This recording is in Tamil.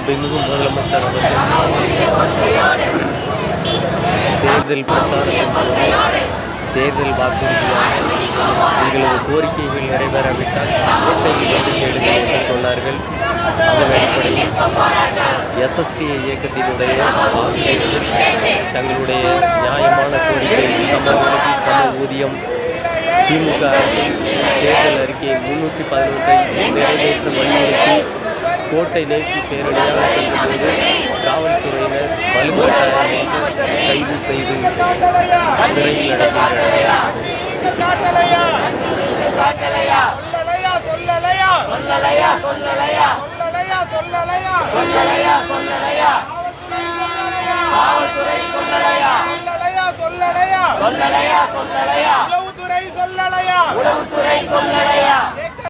மாண்புமிகு முதலமைச்சர் அவர்கள் தேர்தல் பிரச்சாரத்தின் தேர்தல் வாக்குறுதியாக எங்களது கோரிக்கைகள் நிறைவேறாவிட்டால் கோட்டையில் வந்து கேளுங்கள் என்று சொன்னார்கள். அதன் அடிப்படையில் எஸ்எஸ்டி இயக்கத்தினுடைய ஆசிரியர்கள் தங்களுடைய நியாயமான கோரிக்கை சம வேலைக்கு சம ஊதியம், திமுக அரசின் தேர்தல் அறிக்கை 311 நிறைவேற்ற வலியுறுத்தி கோட்டை நோக்கி பேரணியாக சென்றபோது காவல்துறையினர் வலுக்கட்டாயமாக கைது செய்து சிறையில் அடைக்கின்றனர். உளவுத்துறை சொல்லலையா?